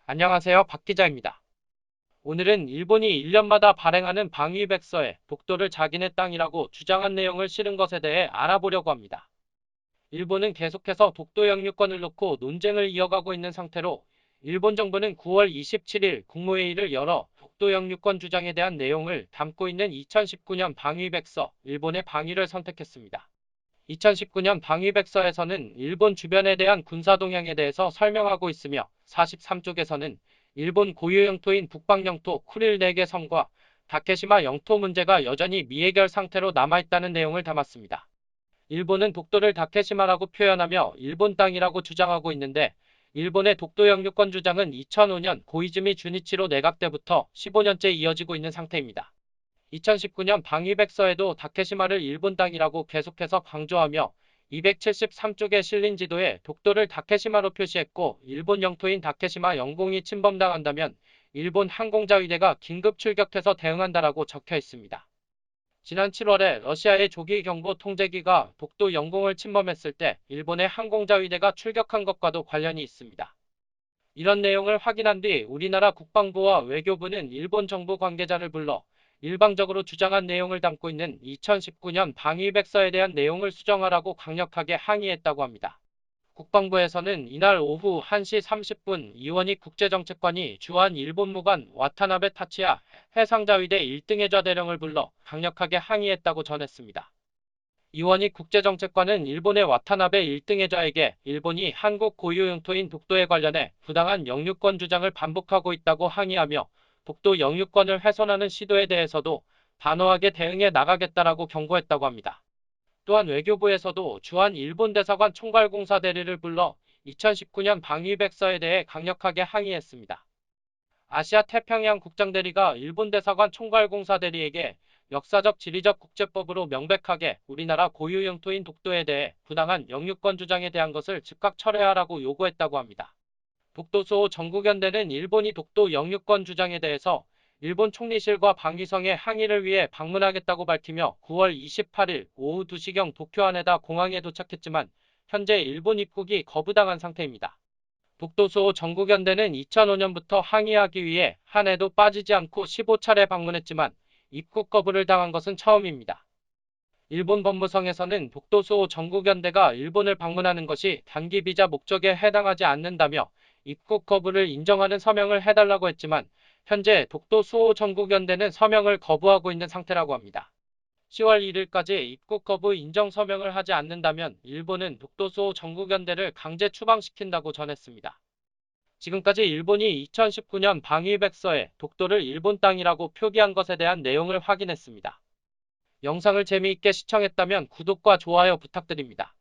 안녕하세요. 박 기자입니다. 오늘은 일본이 1년마다 발행하는 방위백서에 독도를 자기네 땅이라고 주장한 내용을 실은 것에 대해 알아보려고 합니다. 일본은 계속해서 독도 영유권을 놓고 논쟁을 이어가고 있는 상태로 일본 정부는 9월 27일 국무회의를 열어 독도 영유권 주장에 대한 내용을 담고 있는 2019년 방위백서 일본의 방위를 선택했습니다. 2019년 방위백서에서는 일본 주변에 대한 군사동향에 대해서 설명하고 있으며 43쪽에서는 일본 고유 영토인 북방영토 쿠릴 4개 섬과 다케시마 영토 문제가 여전히 미해결 상태로 남아있다는 내용을 담았습니다. 일본은 독도를 다케시마라고 표현하며 일본 땅이라고 주장하고 있는데 일본의 독도 영유권 주장은 2005년 고이즈미 주니치로 내각 때부터 15년째 이어지고 있는 상태입니다. 2019년 방위백서에도 다케시마를 일본 땅이라고 계속해서 강조하며 273쪽에 실린 지도에 독도를 다케시마로 표시했고 일본 영토인 다케시마 영공이 침범당한다면 일본 항공자위대가 긴급 출격해서 대응한다라고 적혀 있습니다. 지난 7월에 러시아의 조기 경보 통제기가 독도 영공을 침범했을 때 일본의 항공자위대가 출격한 것과도 관련이 있습니다. 이런 내용을 확인한 뒤 우리나라 국방부와 외교부는 일본 정부 관계자를 불러 일방적으로 주장한 내용을 담고 있는 2019년 방위백서에 대한 내용을 수정하라고 강력하게 항의했다고 합니다. 국방부에서는 이날 오후 1시 30분 이원익 국제정책관이 주한 일본무관 와타나베 타치야 해상자위대 1등해좌대령을 불러 강력하게 항의했다고 전했습니다. 이원익 국제정책관은 일본의 와타나베 1등해좌에게 일본이 한국 고유 영토인 독도에 관련해 부당한 영유권 주장을 반복하고 있다고 항의하며 독도 영유권을 훼손하는 시도에 대해서도 단호하게 대응해 나가겠다라고 경고했다고 합니다. 또한 외교부에서도 주한 일본 대사관 총괄공사 대리를 불러 2019년 방위백서에 대해 강력하게 항의했습니다. 아시아 태평양 국장대리가 일본 대사관 총괄공사 대리에게 역사적 지리적 국제법으로 명백하게 우리나라 고유 영토인 독도에 대해 부당한 영유권 주장에 대한 것을 즉각 철회하라고 요구했다고 합니다. 독도 수호 전국연대는 일본이 독도 영유권 주장에 대해서 일본 총리실과 방위성의 항의를 위해 방문하겠다고 밝히며 9월 28일 오후 2시경 도쿄 하네다 공항에 도착했지만 현재 일본 입국이 거부당한 상태입니다. 독도 수호 전국연대는 2005년부터 항의하기 위해 하네도 빠지지 않고 15차례 방문했지만 입국 거부를 당한 것은 처음입니다. 일본 법무성에서는 독도 수호 전국연대가 일본을 방문하는 것이 단기 비자 목적에 해당하지 않는다며 입국 거부를 인정하는 서명을 해달라고 했지만 현재 독도 수호 전국연대는 서명을 거부하고 있는 상태라고 합니다. 10월 1일까지 입국 거부 인정 서명을 하지 않는다면 일본은 독도 수호 전국연대를 강제 추방시킨다고 전했습니다. 지금까지 일본이 2019년 방위백서에 독도를 일본 땅이라고 표기한 것에 대한 내용을 확인했습니다. 영상을 재미있게 시청했다면 구독과 좋아요 부탁드립니다.